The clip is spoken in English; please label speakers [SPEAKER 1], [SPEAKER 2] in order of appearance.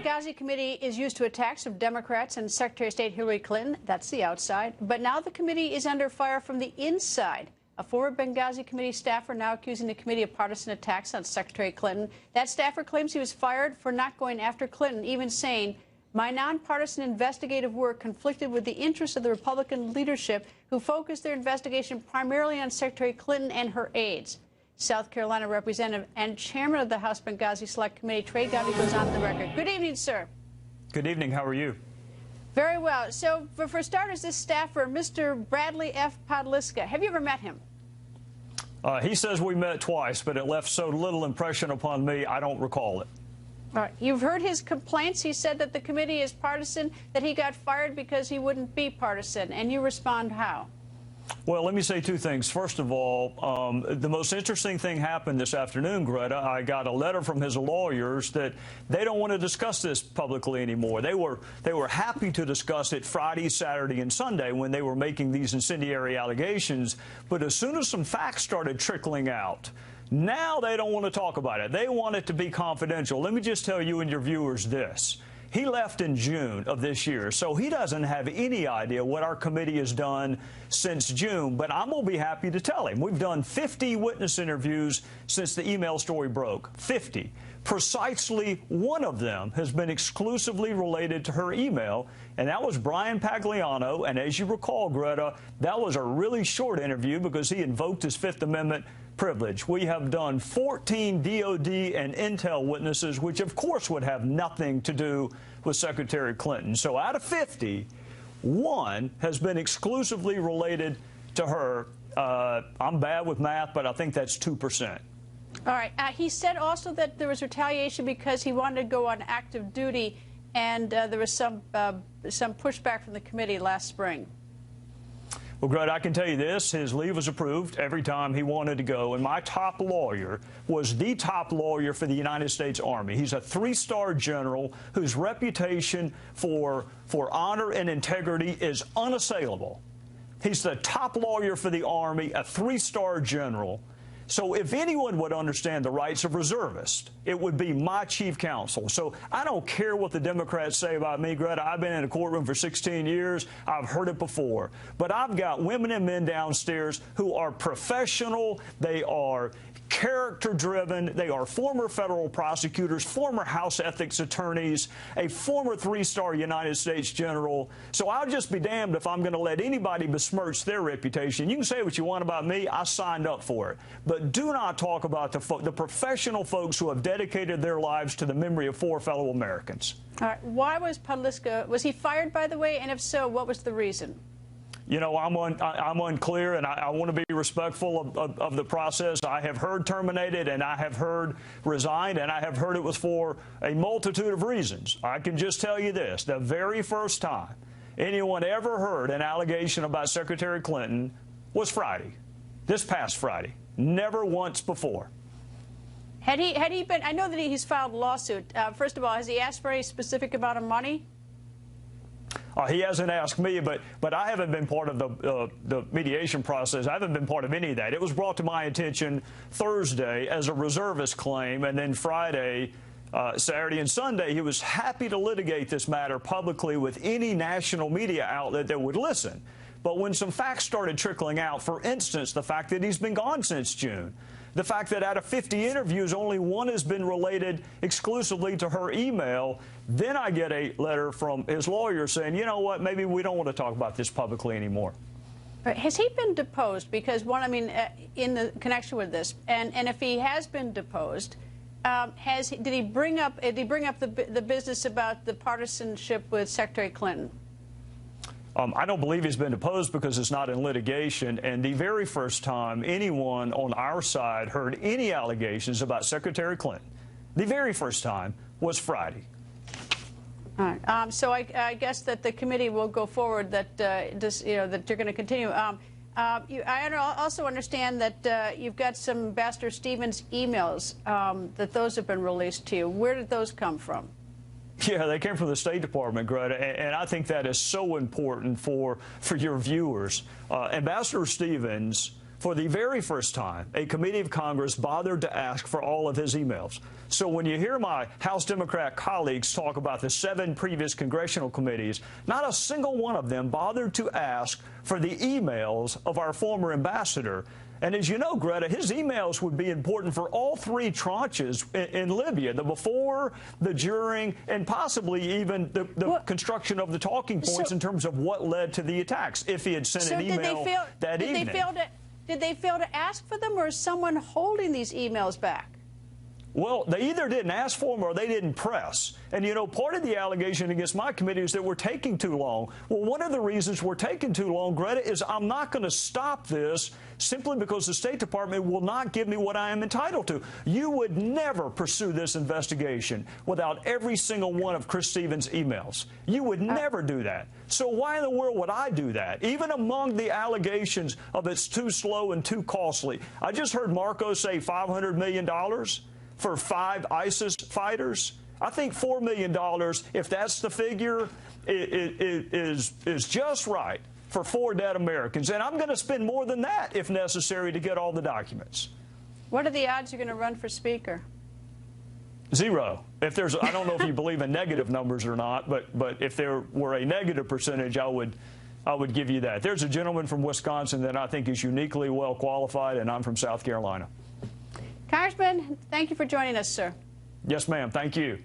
[SPEAKER 1] Benghazi committee is used to attacks of Democrats and Secretary of State Hillary Clinton. That's the outside. But now the committee is under fire from the inside. A former Benghazi committee staffer now accusing the committee of partisan attacks on Secretary Clinton. That staffer claims he was fired for not going after Clinton, even saying, "My nonpartisan investigative work conflicted with the interests of the Republican leadership, who focused their investigation primarily on Secretary Clinton and her aides." South Carolina Representative and Chairman of the House Benghazi Select Committee, Trey Gowdy, goes on the record. Good evening, sir.
[SPEAKER 2] Good evening. How are you?
[SPEAKER 1] Very well. So, for starters, this staffer, Mr. Bradley F. Podliska, have you ever met him?
[SPEAKER 2] He says we met twice, but it left so little impression upon me, I don't recall it.
[SPEAKER 1] All right. You've heard his complaints. He said that the committee is partisan, that he got fired because he wouldn't be partisan. And you respond how?
[SPEAKER 2] Well, let me say two things. First of all, the most interesting thing happened this afternoon, Greta. I got a letter from his lawyers that they don't want to discuss this publicly anymore. They were happy to discuss it Friday, Saturday, and Sunday when they were making these incendiary allegations. But as soon as some facts started trickling out, now they don't want to talk about it. They want it to be confidential. Let me just tell you and your viewers this. He left in June of this year, so he doesn't have any idea what our committee has done since June, but I'm going to be happy to tell him. We've done 50 witness interviews since the email story broke. 50. Precisely one of them has been exclusively related to her email, and that was Brian Pagliano. And as you recall, Greta, that was a really short interview because he invoked his Fifth Amendment privilege. We have done 14 DOD and intel witnesses, which of course would have nothing to do with Secretary Clinton. So out of 50, one has been exclusively related to her. I'm bad with math, but I think that's 2%.
[SPEAKER 1] All right. He said also that there was retaliation because he wanted to go on active duty, and there was some pushback from the committee last spring.
[SPEAKER 2] Well, Greta, I can tell you this. His leave was approved every time he wanted to go. And my top lawyer was the top lawyer for the United States Army. He's a three-star general whose reputation for honor and integrity is unassailable. He's the top lawyer for the Army, a three-star general. So if anyone would understand the rights of reservists, it would be my chief counsel. So I don't care what the Democrats say about me, Greta. I've been in a courtroom for 16 years. I've heard it before. But I've got women and men downstairs who are professional. They are character-driven. They are former federal prosecutors, former House ethics attorneys, a former three-star United States general. So I'll just be damned if I'm going to let anybody besmirch their reputation. You can say what you want about me. I signed up for it. But do not talk about the professional folks who have dedicated their lives to the memory of 4 fellow Americans.
[SPEAKER 1] All right. Why was Podliska, was he fired, by the way? And if so, what was the reason?
[SPEAKER 2] You know, I'm unclear, and I want to be respectful of the process. I have heard terminated, and I have heard resigned, and I have heard it was for a multitude of reasons. I can just tell you this. The very first time anyone ever heard an allegation about Secretary Clinton was Friday, this past Friday. Never once before.
[SPEAKER 1] Had he been, I know that he's filed a lawsuit. First of all, has he asked for a specific amount of money?
[SPEAKER 2] He hasn't asked me, but I haven't been part of the mediation process. I haven't been part of any of that. It was brought to my attention Thursday as a reservist claim, and then Friday, Saturday, and Sunday, he was happy to litigate this matter publicly with any national media outlet that would listen. But when some facts started trickling out, for instance, the fact that he's been gone since June, the fact that out of 50 interviews, only one has been related exclusively to her email, then I get a letter from his lawyer saying, you know what, maybe we don't want to talk about this publicly anymore.
[SPEAKER 1] Has he been deposed? Because in the connection with this, and if he has been deposed, did he bring up the business about the partisanship with Secretary Clinton?
[SPEAKER 2] I don't believe he's been deposed because it's not in litigation. And the very first time anyone on our side heard any allegations about Secretary Clinton, the very first time was Friday.
[SPEAKER 1] All right. So I guess that the committee will go forward that that you're going to continue. I also understand that you've got some Ambassador Stevens emails that those have been released to you. Where did those come from?
[SPEAKER 2] Yeah, they came from the State Department, Greta, and I think that is so important for your viewers. Ambassador Stevens, for the very first time, a committee of Congress bothered to ask for all of his emails. So when you hear my House Democrat colleagues talk about the 7 previous congressional committees, not a single one of them bothered to ask for the emails of our former ambassador. And as you know, Greta, his emails would be important for all 3 tranches in Libya, the before, the during, and possibly even the construction of the talking points in terms of what led to the attacks, if he had sent an email that evening.
[SPEAKER 1] Did they fail to ask for them, or is someone holding these emails back?
[SPEAKER 2] Well, they either didn't ask for them or they didn't press. And, you know, part of the allegation against my committee is that we're taking too long. Well, one of the reasons we're taking too long, Greta, is I'm not going to stop this simply because the State Department will not give me what I am entitled to. You would never pursue this investigation without every single one of Chris Stevens' emails. You would never do that. So why in the world would I do that? Even among the allegations of it's too slow and too costly. I just heard Marco say $500 million. For 5 ISIS fighters. I think $4 million, if that's the figure, is just right for 4 dead Americans. And I'm going to spend more than that, if necessary, to get all the documents.
[SPEAKER 1] What are the odds you're going to run for Speaker?
[SPEAKER 2] 0. If there's, I don't know if you believe in negative numbers or not, but if there were a negative percentage, I would give you that. There's a gentleman from Wisconsin that I think is uniquely well qualified, and I'm from South Carolina.
[SPEAKER 1] Congressman, thank you for joining us, sir.
[SPEAKER 2] Yes, ma'am. Thank you.